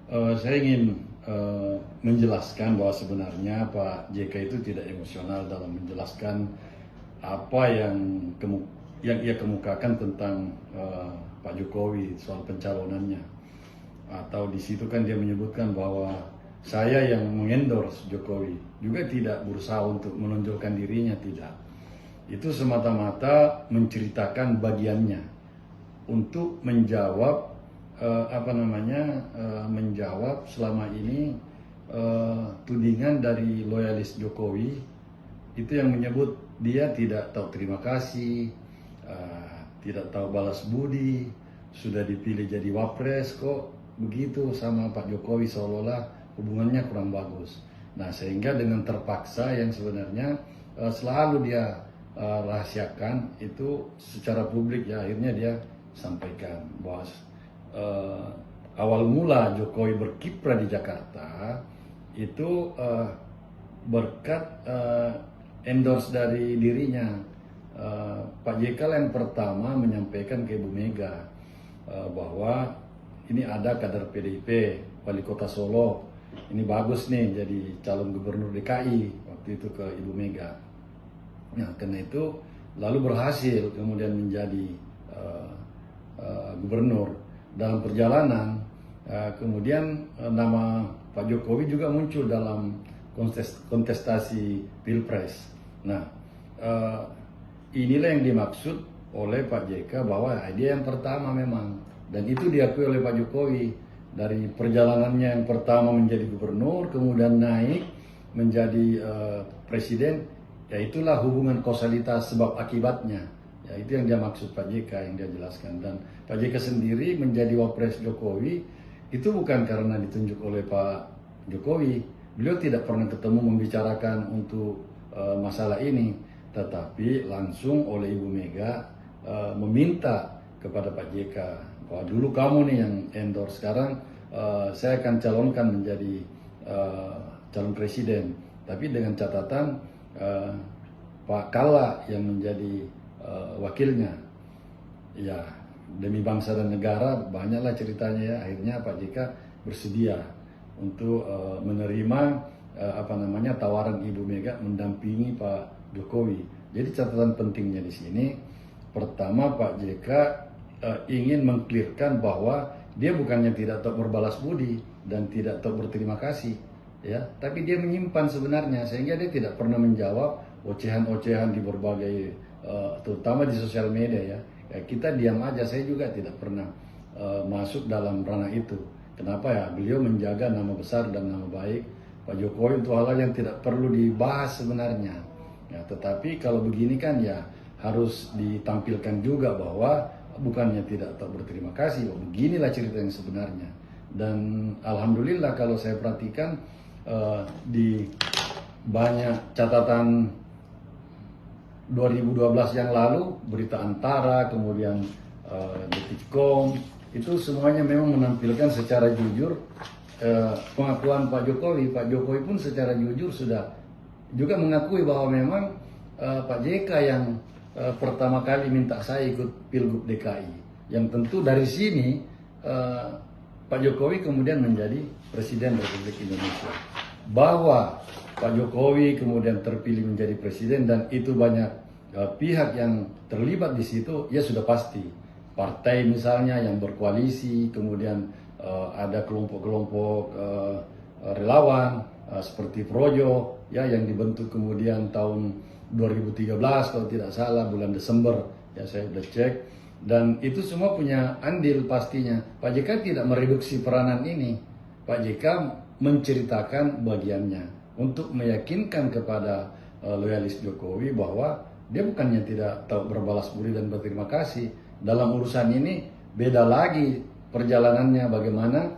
Saya ingin menjelaskan bahwa sebenarnya Pak JK itu tidak emosional dalam menjelaskan apa yang ia kemukakan tentang Pak Jokowi soal pencalonannya. Atau di situ kan dia menyebutkan bahwa saya yang mengendorse Jokowi, juga tidak berusaha untuk menonjolkan dirinya, tidak. Itu semata-mata menceritakan bagiannya untuk menjawab menjawab selama ini tudingan dari loyalis Jokowi itu yang menyebut dia tidak tahu terima kasih, tidak tahu balas budi, sudah dipilih jadi wapres kok begitu sama Pak Jokowi, seolah-olah hubungannya kurang bagus. Nah, sehingga dengan terpaksa yang sebenarnya selalu dia rahasiakan itu secara publik, ya akhirnya dia sampaikan bahwa awal mula Jokowi berkiprah di Jakarta itu berkat endorse dari dirinya. Pak JK yang pertama menyampaikan ke Ibu Mega bahwa ini ada kader PDIP wali kota Solo, ini bagus nih jadi calon gubernur DKI, waktu itu ke Ibu Mega. Nah, karena itu lalu berhasil kemudian menjadi gubernur. Dalam perjalanan kemudian nama Pak Jokowi juga muncul dalam kontestasi Pilpres. Nah, inilah yang dimaksud oleh Pak JK bahwa dia yang pertama memang, dan itu diakui oleh Pak Jokowi dari perjalanannya yang pertama menjadi gubernur kemudian naik menjadi presiden, ya itulah hubungan kausalitas sebab akibatnya. Ya, itu yang dia maksud Pak JK, yang dia jelaskan. Dan Pak JK sendiri menjadi wapres Jokowi itu bukan karena ditunjuk oleh Pak Jokowi. Beliau tidak pernah ketemu membicarakan untuk masalah ini, tetapi langsung oleh Ibu Mega meminta kepada Pak JK bahwa dulu kamu nih yang endorse, sekarang saya akan calonkan menjadi calon presiden, tapi dengan catatan Pak Kalla yang menjadi wakilnya. Ya, demi bangsa dan negara, banyaklah ceritanya ya. Akhirnya Pak JK bersedia untuk menerima tawaran Ibu Mega mendampingi Pak Jokowi. Jadi catatan pentingnya di sini, pertama Pak JK ingin mengklirkan bahwa dia bukannya tidak tahu berbalas budi dan tidak tahu berterima kasih, ya, tapi dia menyimpan sebenarnya, sehingga dia tidak pernah menjawab ocehan-ocehan di berbagai terutama di sosial media, ya. Kita diam aja, saya juga tidak pernah masuk dalam ranah itu. Kenapa ya? Beliau menjaga nama besar dan nama baik Pak Jokowi untuk hal yang tidak perlu dibahas sebenarnya. Ya, tetapi kalau begini kan ya harus ditampilkan juga bahwa bukannya tidak tahu berterima kasih. Beginilah cerita yang sebenarnya. Dan alhamdulillah kalau saya perhatikan di banyak catatan 2012 yang lalu, Berita Antara, kemudian Detikcom, itu semuanya memang menampilkan secara jujur pengakuan Pak Jokowi. Pak Jokowi pun secara jujur sudah juga mengakui bahwa memang Pak JK yang pertama kali minta saya ikut Pilgub DKI. Yang tentu dari sini Pak Jokowi kemudian menjadi Presiden Republik Indonesia. Bahwa Pak Jokowi kemudian terpilih menjadi presiden dan itu banyak pihak yang terlibat di situ, ya sudah pasti. Partai misalnya yang berkoalisi, kemudian ada kelompok-kelompok relawan seperti Projo, ya, yang dibentuk kemudian tahun 2013 kalau tidak salah, bulan Desember, ya saya sudah cek, dan itu semua punya andil pastinya. Pak JK tidak mereduksi peranan ini. Pak JK menceritakan bagiannya untuk meyakinkan kepada loyalis Jokowi bahwa dia bukannya tidak tahu berbalas budi dan berterima kasih. Dalam urusan ini beda lagi perjalanannya, bagaimana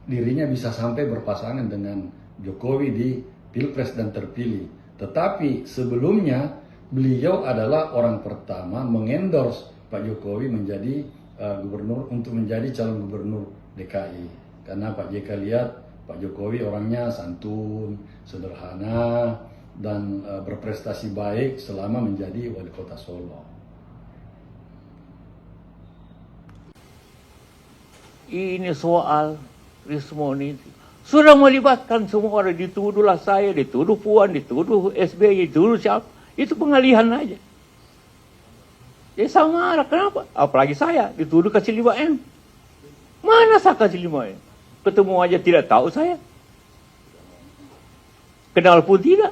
dirinya bisa sampai berpasangan dengan Jokowi di Pilpres dan terpilih. Tetapi sebelumnya beliau adalah orang pertama mengendorse Pak Jokowi menjadi gubernur, untuk menjadi calon gubernur DKI. Karena Pak JK lihat Pak Jokowi orangnya santun, sederhana, dan berprestasi baik selama menjadi wali kota Solo. Ini soal Rismo ini sudah melibatkan semua orang, dituduhlah saya, dituduh Puan, dituduh SBY, dituduh siapa. Itu pengalihan aja. Ya sama, kenapa? Apalagi saya, dituduh kasih 5M. Mana saya kasih 5M? Ketemu aja tidak tahu saya. Kenal pun tidak.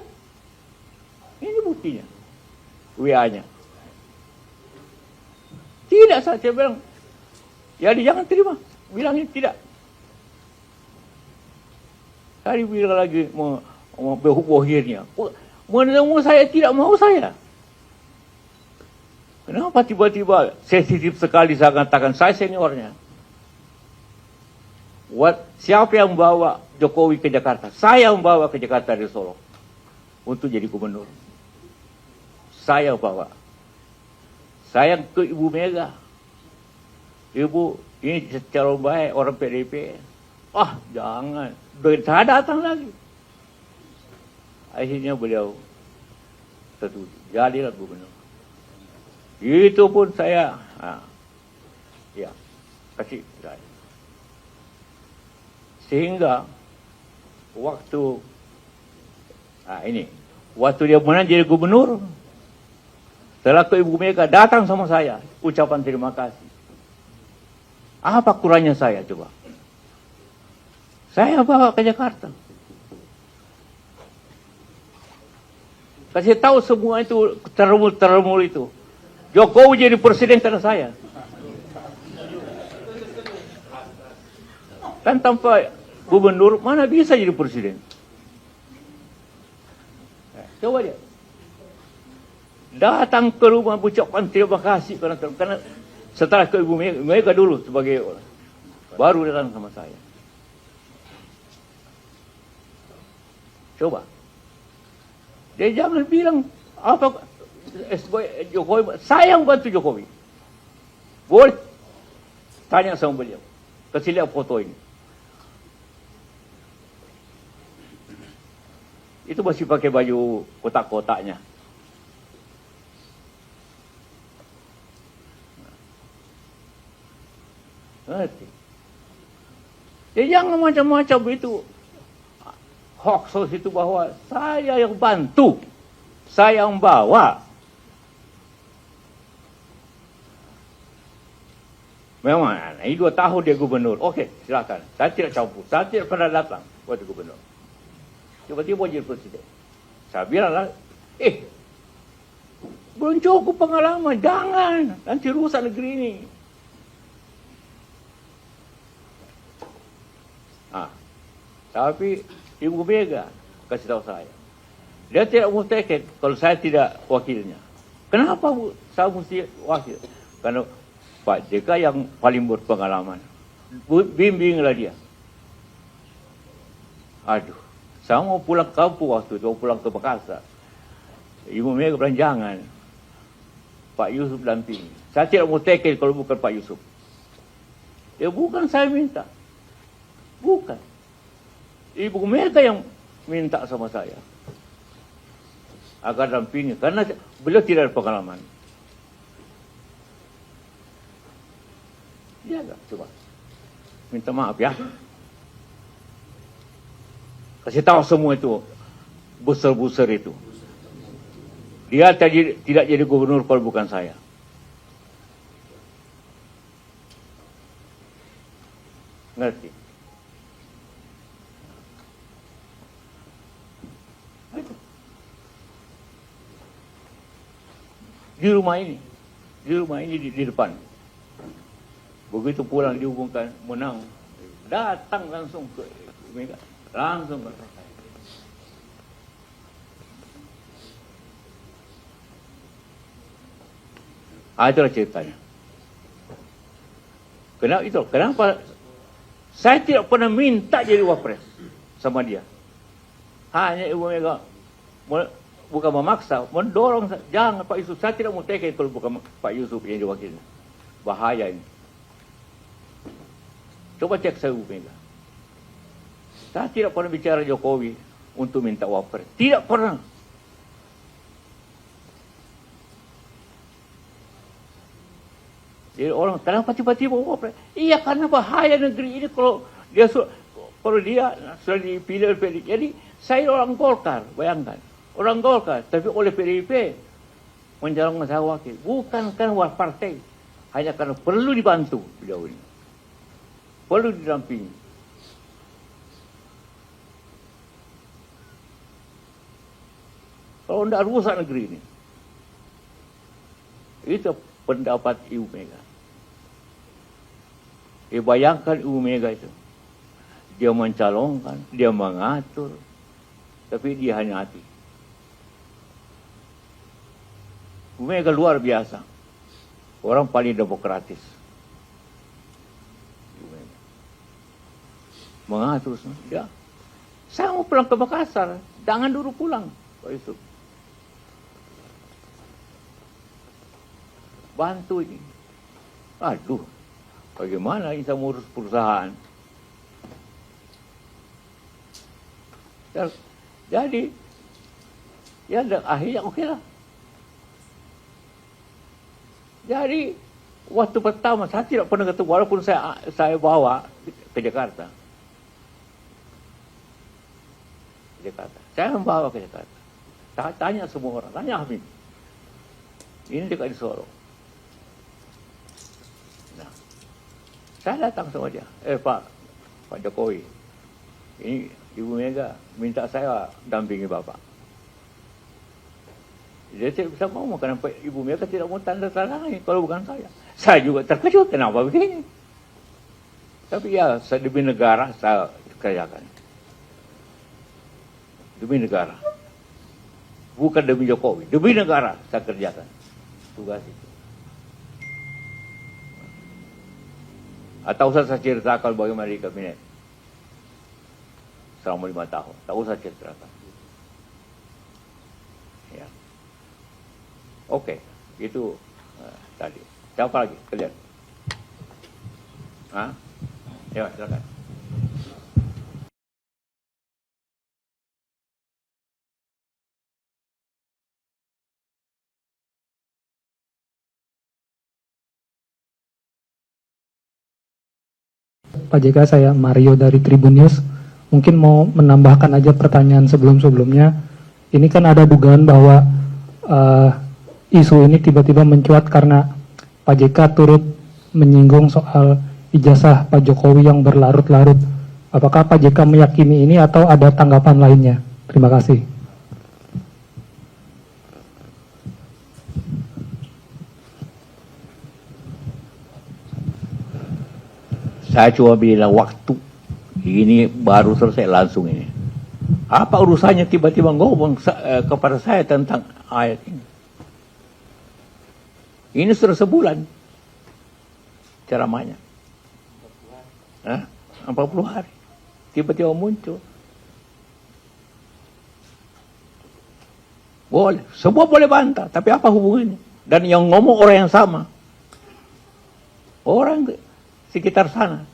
Ini buktinya. WA-nya. Tidak, saya bilang. Ya jangan terima. Bilangnya tidak. Tadi bilang lagi mau bohirnya. Menemu saya tidak mau saya. Kenapa tiba-tiba sensitif sekali saya katakan saya seniornya? Siapa yang bawa Jokowi ke Jakarta? Saya yang bawa ke Jakarta dari Solo untuk jadi gubernur. Saya bawa. Saya ke Ibu Mega. Ibu, ini calon baik orang PDIP. Ah, jangan. Saya datang lagi. Akhirnya beliau setuju. Jadilah gubernur. Itu pun saya, kasih saya. Sehingga waktu dia menang jadi gubernur, setelah ke Ibu Mega datang sama saya, ucapan terima kasih. Apa kurangnya saya coba? Saya bawa ke Jakarta. Kasih tahu semua itu termul itu. Jokowi jadi presiden karena saya. Kan tanpa gubernur mana bisa jadi presiden? Coba dia. Datang ke rumah ucapkan terima kasih karena setelah ke Ibu Mega dulu sebagai baru datang sama saya. Coba. Dia jangan bilang apa Jokowi, saya yang bantu Jokowi. Boleh tanya sama beliau. Kasih lihat foto ini. Itu masih pakai baju kotak-kotaknya. Ngerti? Ya jangan macam-macam itu. Hoax itu bahwa saya yang bantu. Saya yang bawa. Memang, ini 2 tahun dia gubernur. Oke, silakan. Saya tidak campur. Saya tidak pernah datang waktu gubernur. Tiba-tiba jadi presiden. Saya bilang lah, belum cukup pengalaman. Jangan. Nanti rusak negeri ini. Tapi Ibu Mega kasih tahu saya. Dia tidak mau teket kalau saya tidak wakilnya. Kenapa saya mesti wakil? Karena Pak JK yang paling berpengalaman. Bimbinglah dia. Aduh, saya mau pulang ke kampung waktu itu, mau pulang ke Makassar. Ibu Mega bilang jangan. Pak Yusuf dampingi. Saya tidak mau teket kalau bukan Pak Yusuf. Ya bukan saya minta. Bukan. Ibu Mega yang minta sama saya agar dampingi karena beliau tidak ada pengalaman. Ya, coba minta maaf ya. Kasih tahu semua itu buser-buser itu. Dia tidak jadi gubernur kalau bukan saya. Ngerti? Di rumah ini di depan. Begitu pulang dihubungkan menang, datang langsung ke Mega, langsung ke saya. Itulah ceritanya. Kenapa saya tidak pernah minta jadi wapres sama dia. Hanya Ibu Mega bukan memaksa, mendorong. Jangan Pak Yusuf, saya tidak mau teket kalau bukan Pak Yusuf yang diwakilnya. Bahaya ini. Coba cek saya Ibu Mega. Saya tidak pernah bicara Jokowi untuk minta wapres. Tidak pernah. Jadi orang, kenapa tiba-tiba wapres? Iya karena bahaya negeri ini kalau dia Kalau dia sudah dipilih oleh PDIP, jadi saya orang Golkar, bayangkan. Orang Golkar, tapi oleh PDIP mencalonkan saya wakil. Bukan karena partai, hanya karena perlu dibantu beliau ini. Perlu didampingi. Kalau tidak rusak negeri ini. Itu pendapat Ibu Mega. Bayangkan Ibu Mega itu. Dia mencalonkan, dia mengatur, tapi dia hanya hati. Ibu Mega luar biasa. Orang paling demokratis. Ibu Mega. Mengatur, dia. Saya mau pulang ke Makassar, jangan dulu pulang. Oh, itu. Bantu ini. Aduh, bagaimana kita mengurus perusahaan? Jadi, ya akhirnya oke lah. Jadi, waktu pertama saya tidak pernah ketemu, walaupun saya bawa ke Jakarta. Saya membawa ke Jakarta. Saya tanya semua orang, tanya Hamid. Ini dekat di Solo. Nah, saya datang sama dia. Pak Jokowi. Ini Ibu Mega minta saya dampingi Bapak. Dia tidak bisa ngomong karena Ibu Mega tidak mau tanda tangan kalau bukan saya. Saya juga terkejut kenapa begini. Tapi ya demi negara saya kerjakan. Demi negara. Bukan demi Jokowi, demi negara saya kerjakan tugas itu. Atau saya ceritakan bagaimana di kabinet selama 5 tahun. Tak usah ceritakan. Ya. Oke, itu tadi. Siapa lagi? Kalian? Hah? Ya, silakan. Pak JK, saya Mario dari Tribun News. Mungkin mau menambahkan aja pertanyaan sebelum-sebelumnya. Ini kan ada dugaan bahwa isu ini tiba-tiba mencuat karena Pak JK turut menyinggung soal ijazah Pak Jokowi yang berlarut-larut. Apakah Pak JK meyakini ini atau ada tanggapan lainnya? Terima kasih. Saya cuma bilang waktu ini baru selesai langsung ini. Apa urusannya tiba-tiba ngomong kepada saya tentang ayat ini? Ini sudah sebulan ceramahnya. 40 hari. Tiba-tiba muncul. Boleh, semua boleh bantah, tapi apa hubungannya? Dan yang ngomong orang yang sama. Orang sekitar sana.